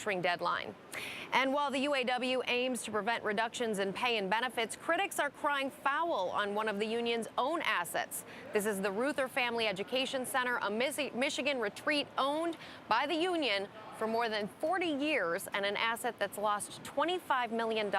manufacturing deadline. And while the UAW aims to prevent reductions in pay and benefits, critics are crying foul on one of the union's own assets. This is the Ruther Family Education Center, a Michigan retreat owned by the union for more than 40 years and an asset that's lost $25 million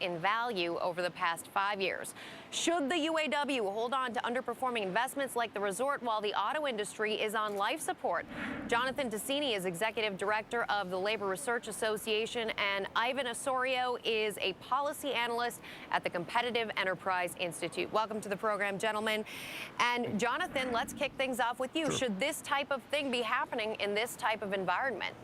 in value over the past 5 years. Should the UAW hold on to underperforming investments like the resort while the auto industry is on life support? Jonathan Ticini is executive director of the Labor Research Association, and Ivan Osorio is a policy analyst at the Competitive Enterprise Institute. Welcome to the program, gentlemen. And Jonathan, let's kick things off with you. Sure. Should this type of thing be happening in this type of environment?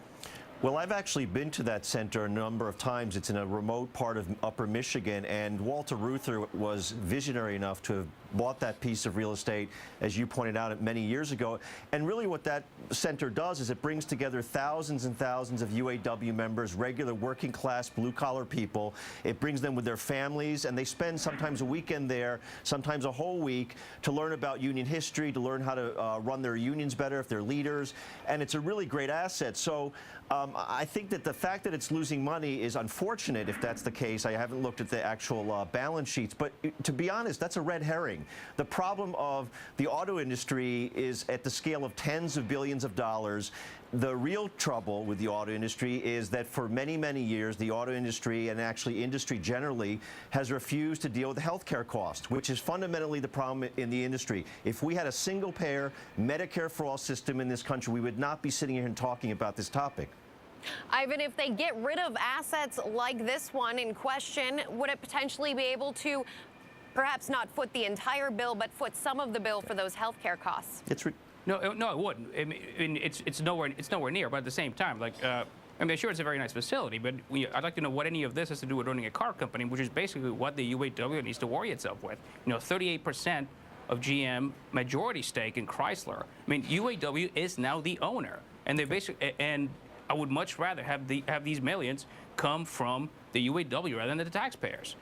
Well, I've actually been to that center a number of times. It's in a remote part of Upper Michigan, and Walter Reuther was visionary enough to have bought that piece of real estate, as you pointed out, many years ago. And really what that center does is it brings together thousands and thousands of UAW members, regular working class, blue-collar people. It brings them with their families, and they spend sometimes a weekend there, sometimes a whole week, to learn about union history, to learn how to run their unions better if they're leaders. And it's a really great asset. So I think that the fact that it's losing money is unfortunate if that's the case. I haven't looked at the actual balance sheets, but to be honest, that's a red herring. The problem of the auto industry is at the scale of tens of billions of dollars. The real trouble with the auto industry is that for many, many years, the auto industry and actually industry generally has refused to deal with the health care cost, which is fundamentally the problem in the industry. If we had a single-payer Medicare for all system in this country, we would not be sitting here and talking about this topic. Ivan, if they get rid of assets like this one in question, would it potentially be able to perhaps not foot the entire bill, but foot some of the bill for those health care costs? No, it wouldn't. I mean, it's nowhere near. But at the same time, like, I mean, sure, it's a very nice facility, but I'd like to know what any of this has to do with owning a car company, which is basically what the UAW needs to worry itself with. 38% of GM majority stake in Chrysler. I mean, UAW is now the owner, and they basically I would much rather have these millions come from the UAW rather than the taxpayers.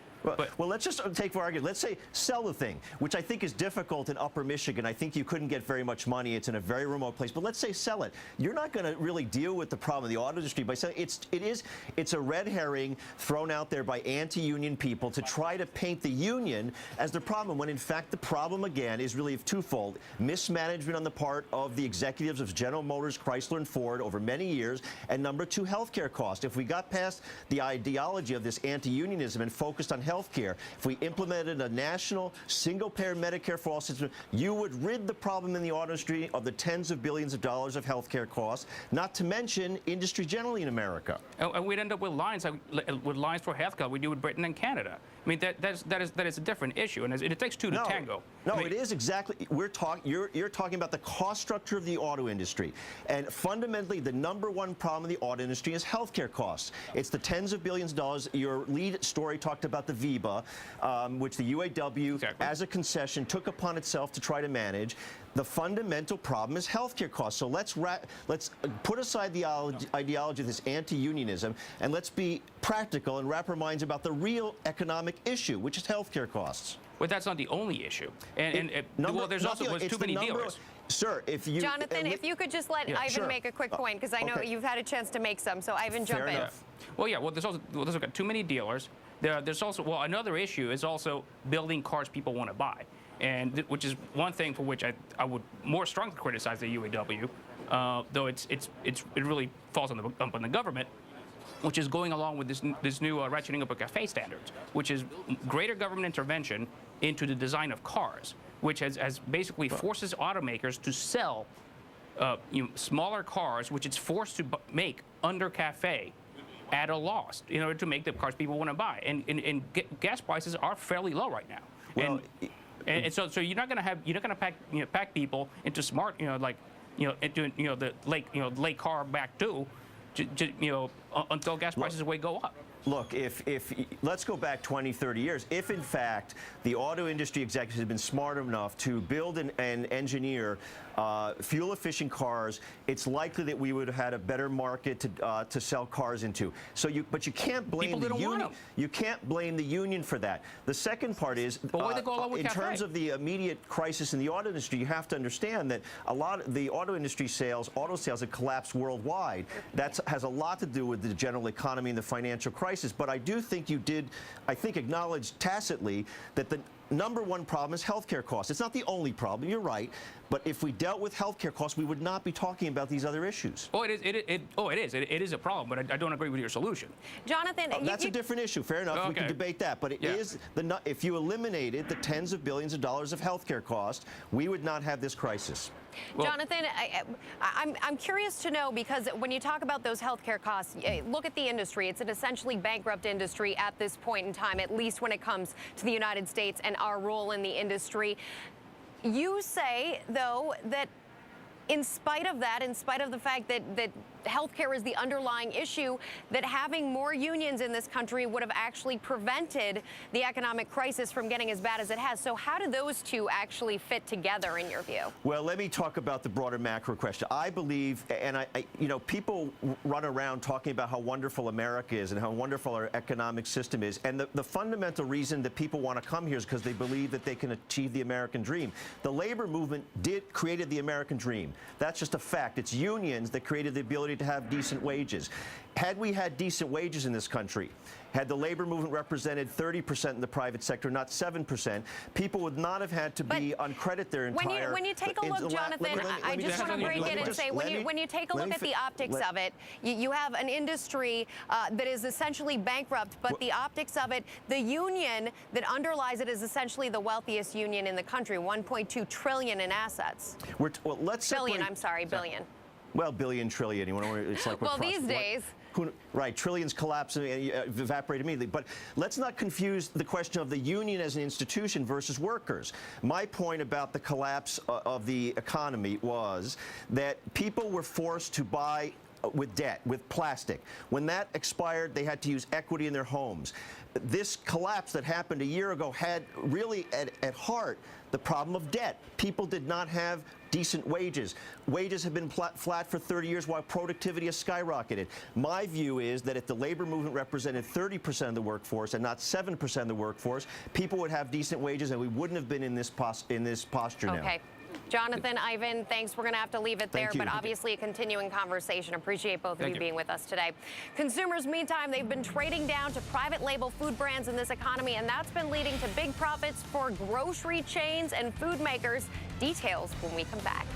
Well, let's just take for argument. Let's say sell the thing, which I think is difficult in Upper Michigan. I think you couldn't get very much money. It's in a very remote place. But let's say sell it. You're not going to really deal with the problem of the auto industry by selling. It's a red herring thrown out there by anti-union people to try to paint the union as the problem, when in fact the problem again is really twofold: mismanagement on the part of the executives of General Motors, Chrysler, and Ford over many years, and number two, healthcare costs. If we got past the ideology of this anti-unionism and focused on healthcare, if we implemented a national single-payer Medicare for all system, you would rid the problem in the auto industry of the tens of billions of dollars of healthcare costs, not to mention industry generally in America. And we'd end up with lines for healthcare we do with Britain and Canada. I mean, that is a different issue, and it takes two to tango. No, it is exactly. You're talking about the cost structure of the auto industry, and fundamentally, the number one problem in the auto industry is healthcare costs. It's the tens of billions of dollars. Your lead story talked about the VIBA, which the UAW, as a concession, took upon itself to try to manage. The fundamental problem is healthcare costs. So let's put aside the ideology of this anti-unionism, and let's be practical and wrap our minds about the real economic issue, which is healthcare costs. But that's not the only issue. Well, there's also too many dealers. Sir, if you... Jonathan, if you could just let Ivan make a quick point, because I know you've had a chance to make some. So, Ivan, jump in. Well, yeah, there's also got too many dealers. There's also, another issue is also building cars people want to buy, and which is one thing for which I would more strongly criticize the UAW, though it really falls on the government, which is going along with this new ratcheting up of CAFE standards, which is greater government intervention into the design of cars, which has basically forces automakers to sell smaller cars, which it's forced to make under CAFE at a loss in order to make the cars people want to buy. And gas prices are fairly low right now. Well, and so you're not going to pack people into smart into the late car back until gas prices way go up. Look, if let's go back 20, 30 years. If, in fact, the auto industry executives had been smart enough to build and engineer fuel-efficient cars, it's likely that we would have had a better market to sell cars into. But you can't blame the union. You can't blame the union for that. The second part is, in terms of the immediate crisis in the auto industry, you have to understand that a lot of the auto industry sales, auto sales have collapsed worldwide. That has a lot to do with the general economy and the financial crisis. But I do think you did, acknowledge tacitly that the number one problem is healthcare costs. It's not the only problem, you're right, but if we dealt with healthcare costs, we would not be talking about these other issues. Oh, it is a problem, but I don't agree with your solution. Jonathan, that's a different issue. Fair enough, we can debate that, but if you eliminated the tens of billions of dollars of healthcare costs, we would not have this crisis. Well, Jonathan, I'm curious to know, because when you talk about those healthcare costs, look at the industry. It's an essentially bankrupt industry at this point in time, at least when it comes to the United States and our role in the industry. You say, though, that in spite of that, in spite of the fact that healthcare is the underlying issue, that having more unions in this country would have actually prevented the economic crisis from getting as bad as it has. So how do those two actually fit together in your view? Well, let me talk about the broader macro question. I believe, and people run around talking about how wonderful America is and how wonderful our economic system is. And the fundamental reason that people want to come here is because they believe that they can achieve the American dream. The labor movement created the American dream. That's just a fact. It's unions that created the ability to have decent wages. Had we had decent wages in this country, had the labor movement represented 30% in the private sector, not 7%, people would not have had to be on credit their entire... When you take a look, Jonathan, I just want to break in and say, when you take a look at the optics of it, you have an industry that is essentially bankrupt, but the optics of it, the union that underlies it is essentially the wealthiest union in the country, $1.2 trillion in assets. Billion. Well, billion, trillion. It's like well, these days. Right, trillions collapse and evaporate immediately. But let's not confuse the question of the union as an institution versus workers. My point about the collapse of the economy was that people were forced to buy with debt, with plastic. When that expired, they had to use equity in their homes. This collapse that happened a year ago had really at heart the problem of debt. People did not have decent wages. Wages have been flat for 30 years while productivity has skyrocketed. My view is that if the labor movement represented 30% of the workforce and not 7% of the workforce, people would have decent wages and we wouldn't have been in this posture now. Okay. Jonathan, Ivan, thanks. We're going to have to leave it there, but obviously a continuing conversation. Appreciate both of you being with us today. Consumers, meantime, they've been trading down to private label food brands in this economy, and that's been leading to big profits for grocery chains and food makers. Details when we come back.